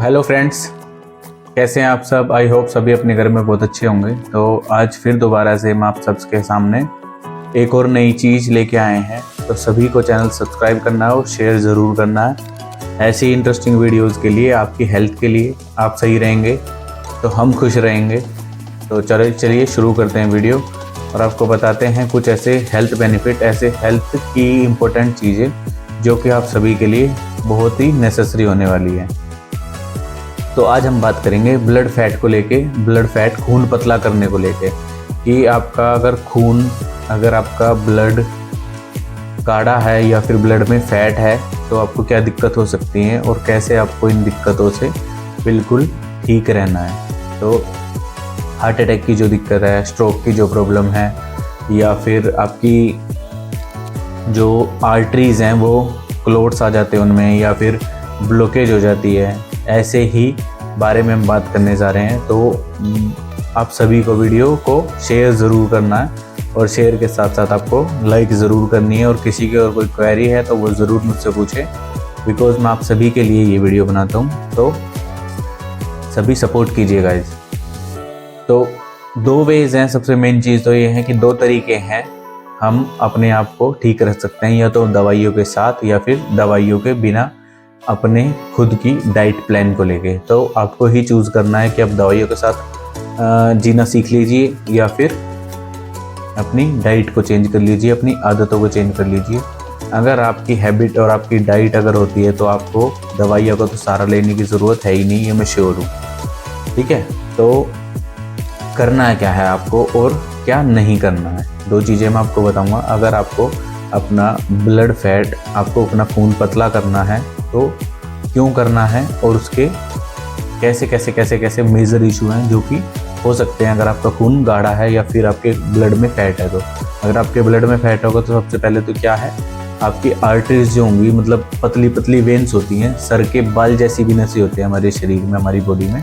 Hello friends, कैसे हैं आप सब। आई होप सभी अपने घर में बहुत अच्छे होंगे। तो आज फिर दोबारा से हम आप सबके सामने एक और नई चीज़ लेके आए हैं। तो सभी को चैनल सब्सक्राइब करना है और शेयर ज़रूर करना है। ऐसी ही इंटरेस्टिंग वीडियोस के लिए, आपकी हेल्थ के लिए, आप सही रहेंगे तो हम खुश रहेंगे। तो चलिए शुरू करते हैं वीडियो और आपको बताते हैं कुछ ऐसे हेल्थ बेनिफिट, ऐसे हेल्थ की इम्पोर्टेंट चीज़ें जो कि आप सभी के लिए बहुत ही नेसेसरी होने वाली है। तो आज हम बात करेंगे ब्लड फैट को लेके, ब्लड फैट खून पतला करने को लेके, कि आपका अगर आपका ब्लड गाढ़ा है या फिर ब्लड में फैट है तो आपको क्या दिक्कत हो सकती है और कैसे आपको इन दिक्कतों से बिल्कुल ठीक रहना है। तो हार्ट अटैक की जो दिक्कत है, स्ट्रोक की जो प्रॉब्लम है, या फिर आपकी जो आर्टरीज़ हैं वो क्लोट्स आ जाते हैं उनमें, या फिर ब्लॉकेज हो जाती है, ऐसे ही बारे में हम बात करने जा रहे हैं। तो आप सभी को वीडियो को शेयर ज़रूर करना है और शेयर के साथ साथ आपको लाइक ज़रूर करनी है। और किसी की और कोई क्वेरी है तो वो ज़रूर मुझसे पूछें, बिकॉज़ मैं आप सभी के लिए ये वीडियो बनाता हूँ। तो सभी सपोर्ट कीजिएगा इस। तो दो वेज़ हैं। सबसे मेन चीज़ तो ये है कि दो तरीके हैं हम अपने आप को ठीक रख सकते हैं, या तो दवाइयों के साथ या फिर दवाइयों के बिना, अपने खुद की डाइट प्लान को लेके। तो आपको ही चूज़ करना है कि आप दवाइयों के साथ जीना सीख लीजिए या फिर अपनी डाइट को चेंज कर लीजिए, अपनी आदतों को चेंज कर लीजिए। अगर आपकी हैबिट और आपकी डाइट अगर होती है तो आपको दवाइयों का तो सहारा लेने की ज़रूरत है ही नहीं, ये मैं श्योर हूँ। ठीक है, तो करना क्या है आपको और क्या नहीं करना है, दो चीज़ें मैं आपको बताऊँगा। अगर आपको अपना ब्लड फैट, आपको अपना खून पतला करना है तो क्यों करना है और उसके कैसे मेजर इशू हैं जो कि हो सकते हैं अगर आपका खून गाढ़ा है या फिर आपके ब्लड में फैट है। तो अगर आपके ब्लड में फैट होगा तो सबसे पहले तो क्या है, आपकी आर्टरीज जो होंगी, मतलब पतली पतली वेन्स होती हैं, सर के बाल जैसी भी नसें होती हैं हमारे शरीर में, हमारी बॉडी में,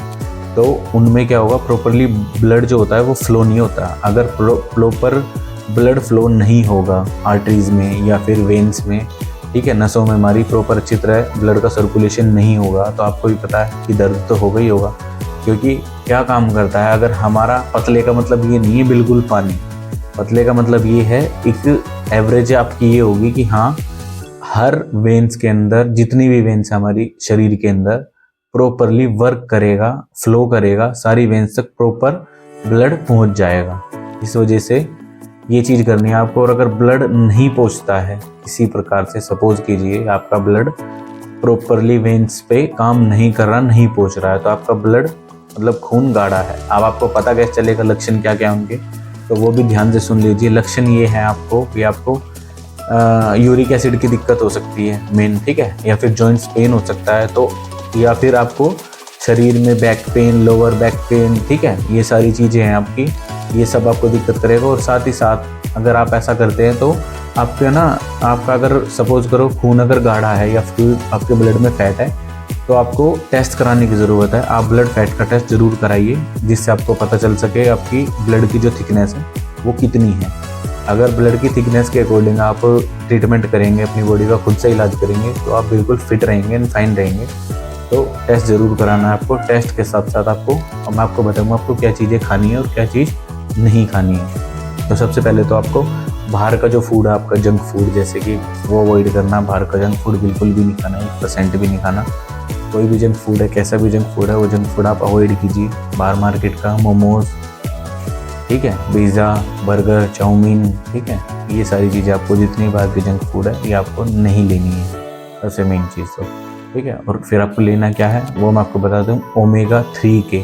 तो उनमें क्या होगा, प्रॉपरली ब्लड जो होता है वो फ्लो नहीं होता। अगर प्रॉपर ब्लड फ्लो नहीं होगा आर्टरीज में या फिर वेन्स में, ठीक है, नसों में हमारी प्रॉपर अच्छी तरह ब्लड का सर्कुलेशन नहीं होगा, तो आपको भी पता है कि दर्द तो होगा ही होगा। क्योंकि क्या काम करता है, अगर हमारा पतले का मतलब ये नहीं है बिल्कुल पानी, पतले का मतलब ये है, एक एवरेज आपकी ये होगी कि हाँ, हर वेन्स के अंदर, जितनी भी वेन्स है हमारी शरीर के अंदर, प्रॉपरली वर्क करेगा, फ्लो करेगा, सारी वेन्स तक प्रॉपर ब्लड पहुंच जाएगा। इस वजह से ये चीज़ करनी है आपको। और अगर ब्लड नहीं पहुंचता है किसी प्रकार से, सपोज कीजिए आपका ब्लड प्रॉपरली वेन्स पे काम नहीं कर रहा, नहीं पहुंच रहा है, तो आपका ब्लड मतलब खून गाढ़ा है। अब आपको पता कैसे चलेगा लक्षण क्या क्या होंगे, तो वो भी ध्यान से सुन लीजिए। लक्षण ये है आपको कि आपको यूरिक एसिड की दिक्कत हो सकती है मेन, ठीक है, या फिर जॉइंट्स पेन हो सकता है, तो या फिर आपको शरीर में back pain, lower back pain, ठीक है, ये सारी चीज़ें हैं आपकी, ये सब आपको दिक्कत करेगा। और साथ ही साथ अगर आप ऐसा करते हैं तो आपका अगर सपोज करो खून अगर गाढ़ा है या फिर आपके ब्लड में फैट है, तो आपको टेस्ट कराने की ज़रूरत है। आप ब्लड फैट का टेस्ट ज़रूर कराइए, जिससे आपको पता चल सके आपकी ब्लड की जो थिकनेस है वो कितनी है। अगर ब्लड की थिकनेस के अकॉर्डिंग आप ट्रीटमेंट करेंगे, अपनी बॉडी का खुद से इलाज करेंगे, तो आप बिल्कुल फिट रहेंगे एंड फाइन रहेंगे। तो टेस्ट ज़रूर कराना है आपको। टेस्ट के साथ साथ आपको, और मैं आपको बताऊँगा आपको क्या चीज़ें खानी है और क्या चीज़ नहीं खानी है। तो सबसे पहले तो आपको बाहर का जो फूड है आपका, जंक फूड, जैसे कि वो अवॉइड करना। बाहर का जंक फूड बिल्कुल भी नहीं खाना, 1% भी नहीं खाना। कोई भी जंक फूड है, कैसा भी जंक फूड है, वो जंक फूड आप अवॉइड कीजिए। बाहर मार्केट का मोमोज, ठीक है, पिज़्ज़ा, बर्गर, चाउमीन, ठीक है, ये सारी चीज़ें आपको, जितनी बाहर की जंक फूड है ये आपको नहीं लेनी है, सबसे मेन चीज़ तो, ठीक है। और फिर आपको लेना क्या है वो मैं आपको बता दूँ, ओमेगा 3 के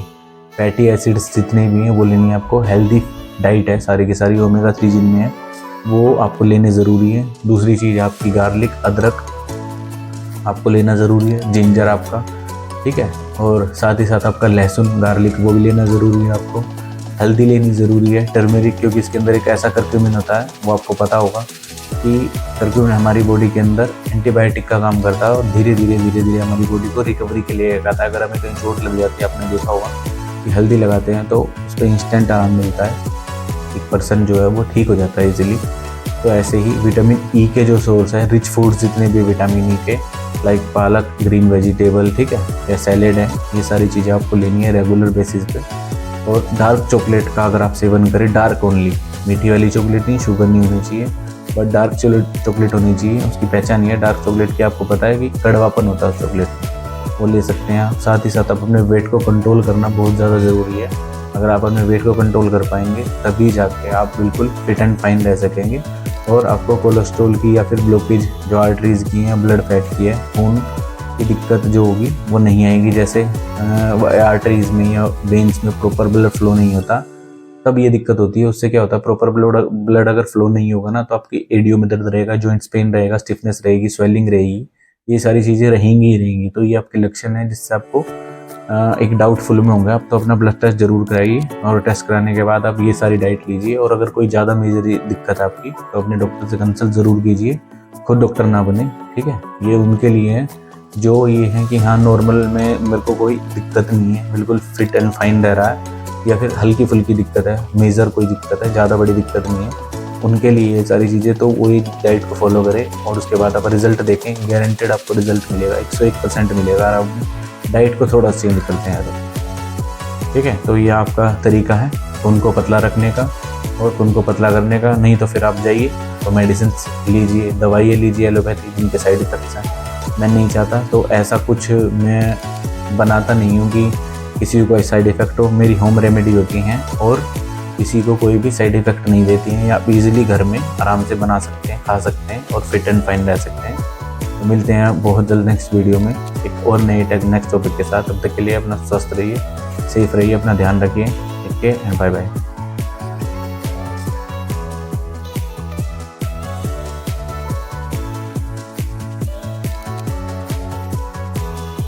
फैटी एसिड्स जितने भी हैं वो लेनी है आपको। हेल्दी डाइट है सारी की सारी, ओमेगा 3 जिनमें है वो आपको लेने ज़रूरी है। दूसरी चीज़ आपकी गार्लिक, अदरक आपको लेना ज़रूरी है, जिंजर आपका, ठीक है, और साथ ही साथ आपका लहसुन, गार्लिक, वो भी लेना ज़रूरी है आपको। हल्दी लेनी ज़रूरी है, टर्मेरिक, क्योंकि इसके अंदर एक ऐसा करक्यूमिन होता है, वो आपको पता होगा कि करक्यूमिन हमारी बॉडी के अंदर एंटीबायोटिक का काम करता है और धीरे धीरे हमारी बॉडी को रिकवरी के लिए आता है। अगर हमें कहीं चोट लग जाती है, आपने देखा होगा कि हल्दी लगाते हैं तो उस पर इंस्टेंट आराम मिलता है, एक पर्सन जो है वो ठीक हो जाता है इजीली। तो ऐसे ही विटामिन ई के जो सोर्स है, रिच फूड्स जितने भी विटामिन ई के, लाइक पालक, ग्रीन वेजिटेबल, ठीक है, या सैलेड है, ये सारी चीज़ें आपको लेनी है रेगुलर बेसिस पे। और डार्क चॉकलेट का अगर आप सेवन करें, डार्क ओनली, मीठी वाली चॉकलेट नहीं, शुगर नहीं होनी चाहिए, बट डार्क चॉकलेट होनी चाहिए। उसकी पहचान है डार्क चॉकलेट की, आपको पता है कि कड़वापन होता है उस चॉकलेट में, वो ले सकते हैं आप। साथ ही साथ आप अपने वेट को कंट्रोल करना बहुत ज़्यादा ज़रूरी है। अगर आप अपने वेट को कंट्रोल कर पाएंगे तभी जाके आप बिल्कुल फिट एंड फाइन रह सकेंगे, और आपको कोलेस्ट्रॉल की या फिर ब्लॉकेज जो आर्टरीज़ की है, ब्लड फैट की है, खून की दिक्कत जो होगी वो नहीं आएगी। जैसे आर्टरीज़ में या वेन्स में प्रॉपर ब्लड फ्लो नहीं होता, तब ये दिक्कत होती है। उससे क्या होता है, प्रॉपर ब्लड अगर फ्लो नहीं होगा ना, तो आपकी एडियो में दर्द रहेगा, जॉइंट्स पेन रहेगा, स्टिफनेस रहेगी, स्वेलिंग रहेगी, ये सारी चीज़ें रहेंगी ही रहेंगी। तो ये आपके लक्षण है जिससे आपको एक डाउटफुल में होंगे आप, तो अपना ब्लड टेस्ट जरूर कराइए, और टेस्ट कराने के बाद आप ये सारी डाइट लीजिए। और अगर कोई ज़्यादा मेजर दिक्कत है आपकी, तो अपने डॉक्टर से कंसल्ट ज़रूर कीजिए, खुद डॉक्टर ना बने, ठीक है। ये उनके लिए है जो ये है कि हाँ नॉर्मल में मेरे को कोई दिक्कत नहीं है, बिल्कुल फिट एंड फाइन रह रहा है, या फिर हल्की फुल्की दिक्कत है, मेजर कोई दिक्कत है, ज़्यादा बड़ी दिक्कत नहीं है, उनके लिए ये सारी चीज़ें। तो वही डाइट को फॉलो करें और उसके बाद आप रिजल्ट देखें, गारंटेड आपको रिजल्ट मिलेगा, 101% मिलेगा। आप डाइट को थोड़ा चेंज करते हैं तो, ठीक है। तो ये आपका तरीका है खून को पतला रखने का और खून को पतला करने का। नहीं तो फिर आप जाइए तो मेडिसिन लीजिए, दवाइयाँ लीजिए एलोपैथी, जिनके साइड इफेक्ट्स हैं। मैं नहीं चाहता तो ऐसा कुछ मैं बनाता नहीं हूँ कि किसी को कोई साइड इफ़ेक्ट हो। मेरी होम रेमेडी होती हैं और किसी को कोई भी साइड इफ़ेक्ट नहीं देती हैं, या आप इजीली घर में आराम से बना सकते हैं, खा सकते हैं और फिट एंड फाइन रह सकते हैं। तो मिलते हैं बहुत जल्द नेक्स्ट वीडियो में एक और नए नेक्स्ट टॉपिक के साथ। तब तक के लिए अपना स्वस्थ रहिए, सेफ रहिए, अपना ध्यान रखिए। ठीक है, बाय बाय।